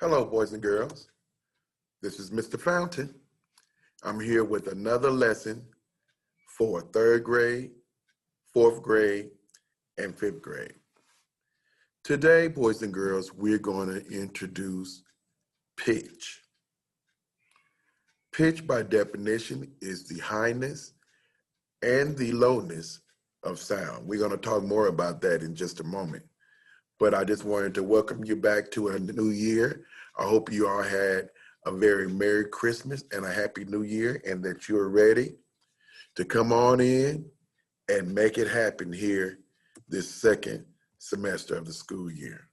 Hello, boys and girls. This is Mr. Fountain. I'm here with another lesson for third grade, fourth grade, and fifth grade. Today, boys and girls, we're going to introduce pitch. Pitch, by definition, is the highness and the lowness of sound. We're going to talk more about that in just a moment. But I just wanted to welcome you back to a new year. I hope you all had a very Merry Christmas and a Happy New Year, and that you're ready to come on in and make it happen here this second semester of the school year.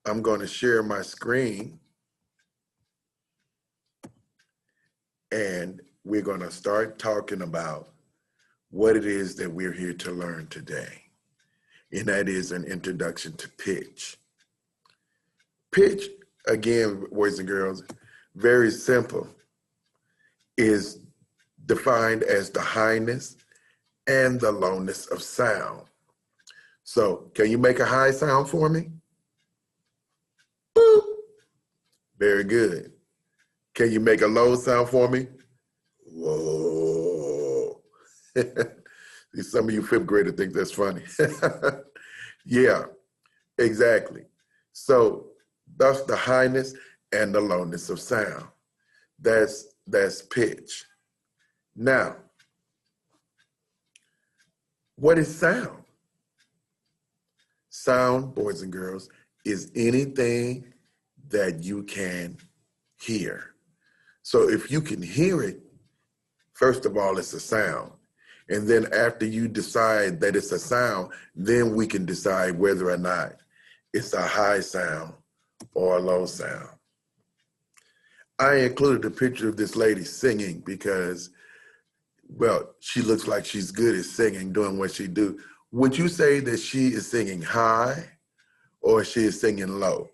I'm going to share my screen, and we're going to start talking about what it is that we're here to learn today. And that is an introduction to pitch. Pitch, again, boys and girls, very simple, is defined as the highness and the lowness of sound. So, can you make a high sound for me? Boop. Very good. Can you make a low sound for me? Whoa. Some of you fifth graders think that's funny. Yeah, exactly. So that's the highness and the lowness of sound. That's pitch. Now, what is sound? Sound, boys and girls, is anything that you can hear. So if you can hear it, first of all, it's a sound. And then after you decide that it's a sound, then we can decide whether or not it's a high sound or a low sound. I included a picture of this lady singing because, well, she looks like she's good at singing, doing what she do. Would you say that she is singing high or she is singing low?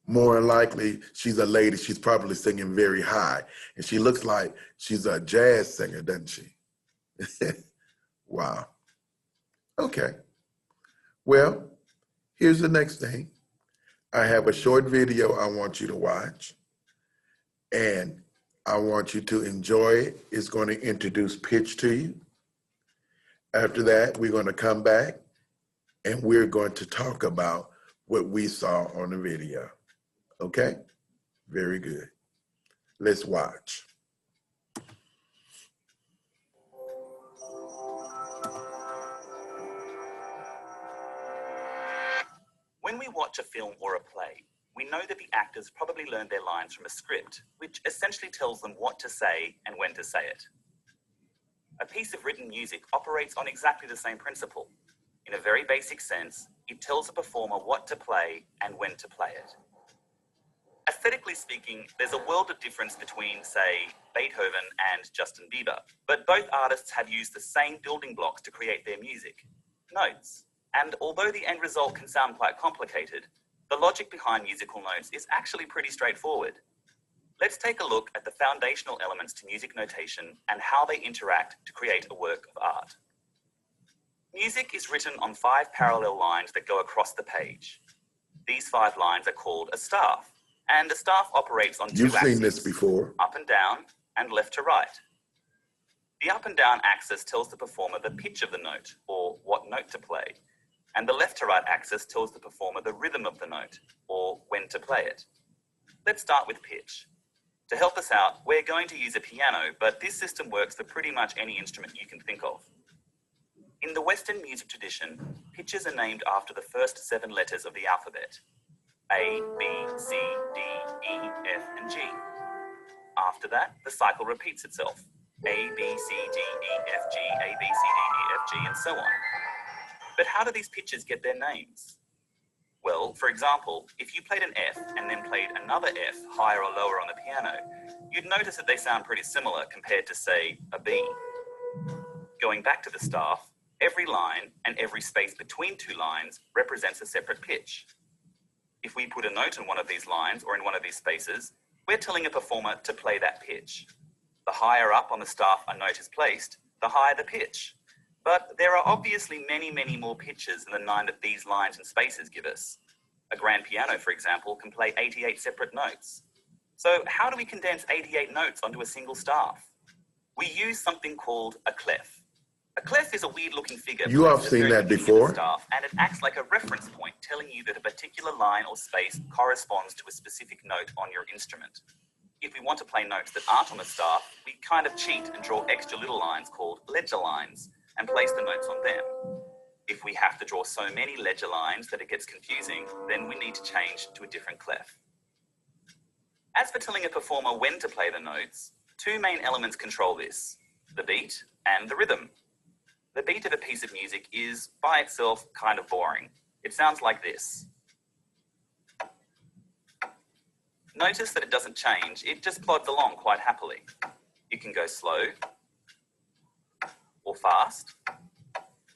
More likely, she's a lady, she's probably singing very high. And she looks like she's a jazz singer, doesn't she? Wow. Okay. Well, here's the next thing. I have a short video I want you to watch. And I want you to enjoy it. It's going to introduce pitch to you. After that, we're going to come back and we're going to talk about what we saw on the video. Okay? Very good. Let's watch. When we watch a film or a play, we know that the actors probably learned their lines from a script, which essentially tells them what to say and when to say it. A piece of written music operates on exactly the same principle. In a very basic sense, it tells a performer what to play and when to play it. Aesthetically speaking, there's a world of difference between, say, Beethoven and Justin Bieber, but both artists have used the same building blocks to create their music: notes. And although the end result can sound quite complicated, the logic behind musical notes is actually pretty straightforward. Let's take a look at the foundational elements to music notation and how they interact to create a work of art. Music is written on 5 parallel lines that go across the page. These 5 lines are called a staff, and a staff operates on 2 axes. You've seen this before. Up and down, and left to right. The up and down axis tells the performer the pitch of the note, or what note to play, and the left to right axis tells the performer the rhythm of the note, or when to play it. Let's start with pitch. To help us out, we're going to use a piano, but this system works for pretty much any instrument you can think of. In the Western music tradition, pitches are named after the first 7 letters of the alphabet: A, B, C, D, E, F, and G. After that, the cycle repeats itself: A, B, C, D, E, F, G, A, B, C, D, E, F, G, and so on. But how do these pitches get their names? Well, for example, if you played an F and then played another F higher or lower on the piano, you'd notice that they sound pretty similar compared to, say, a B. Going back to the staff, every line and every space between 2 lines represents a separate pitch. If we put a note in one of these lines or in one of these spaces, we're telling a performer to play that pitch. The higher up on the staff a note is placed, the higher the pitch. But there are obviously many, many more pitches than the 9 that these lines and spaces give us. A grand piano, for example, can play 88 separate notes. So how do we condense 88 notes onto a single staff? We use something called a clef. A clef is a weird-looking figure You have placed at the seen very that beginning of the before? staff, and it acts like a reference point telling you that a particular line or space corresponds to a specific note on your instrument. If we want to play notes that aren't on the staff, we kind of cheat and draw extra little lines called ledger lines and place the notes on them. If we have to draw so many ledger lines that it gets confusing, then we need to change to a different clef. As for telling a performer when to play the notes, two main elements control this: the beat and the rhythm. The beat of a piece of music is, by itself, kind of boring. It sounds like this. Notice that it doesn't change, it just plods along quite happily. You can go slow, or fast,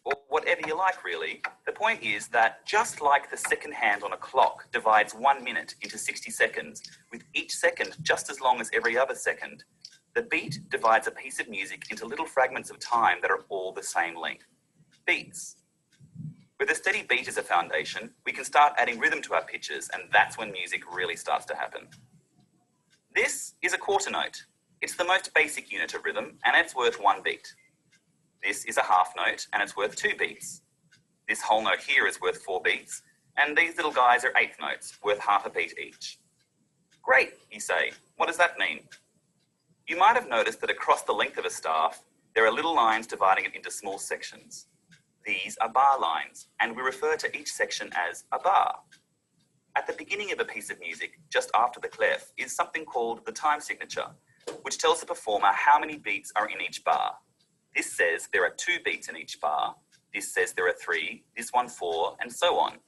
or whatever you like really. The point is that just like the second hand on a clock divides 1 minute into 60 seconds, with each second just as long as every other second, the beat divides a piece of music into little fragments of time that are all the same length. Beats. With a steady beat as a foundation, we can start adding rhythm to our pitches, and that's when music really starts to happen. This is a quarter note. It's the most basic unit of rhythm, and it's worth 1 beat. This is a half note, and it's worth 2 beats. This whole note here is worth 4 beats, and these little guys are eighth notes, worth half a beat each. Great, you say. What does that mean? You might have noticed that across the length of a staff, there are little lines dividing it into small sections. These are bar lines, and we refer to each section as a bar. At the beginning of a piece of music, just after the clef, is something called the time signature, which tells the performer how many beats are in each bar. This says there are 2 beats in each bar, this says there are 3, this one 4, and so on.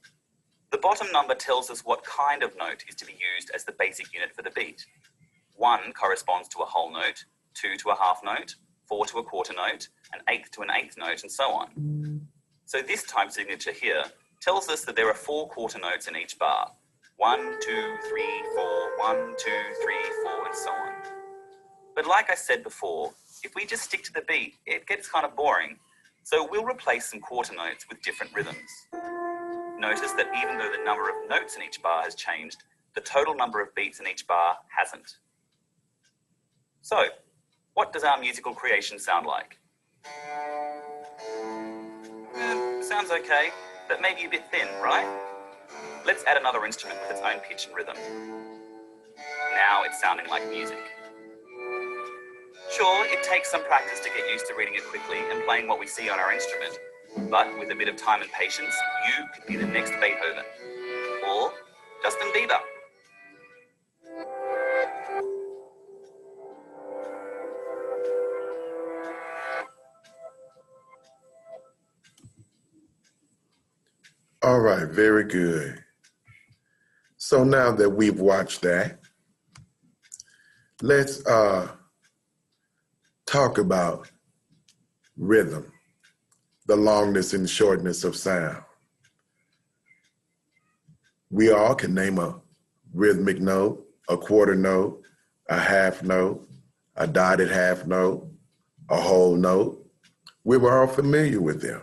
The bottom number tells us what kind of note is to be used as the basic unit for the beat. 1 corresponds to a whole note, 2 to a half note, 4 to a quarter note, an eighth to an eighth note, and so on. So this time signature here tells us that there are 4 quarter notes in each bar. 1, 2, 3, 4, 1, 2, 3, 4, and so on. But like I said before, if we just stick to the beat, it gets kind of boring. So we'll replace some quarter notes with different rhythms. Notice that even though the number of notes in each bar has changed, the total number of beats in each bar hasn't. So, what does our musical creation sound like? Sounds okay, but maybe a bit thin, right? Let's add another instrument with its own pitch and rhythm. Now it's sounding like music. Sure, it takes some practice to get used to reading it quickly and playing what we see on our instrument, but with a bit of time and patience, you could be the next Beethoven. Or Justin Bieber. All right, very good. So now that we've watched that, let's talk about rhythm, the longness and shortness of sound. We all can name a rhythmic note, a quarter note, a half note, a dotted half note, a whole note. We were all familiar with them.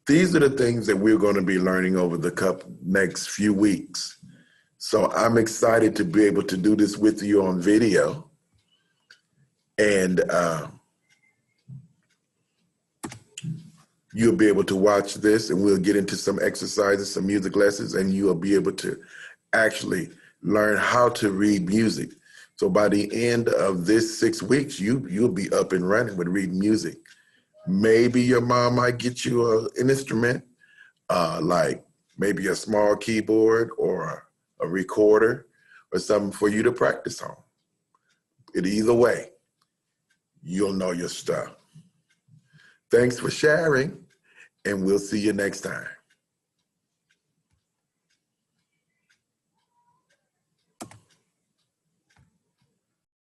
These are the things that we're going to be learning over the next few weeks. So I'm excited to be able to do this with you on video. And you'll be able to watch this, and we'll get into some exercises, some music lessons, and you'll be able to actually learn how to read music. So by the end of this 6 weeks, you'll be up and running with reading music. Maybe your mom might get you an instrument, like maybe a small keyboard or a recorder or something for you to practice on. But either way, you'll know your stuff. Thanks for sharing, and we'll see you next time.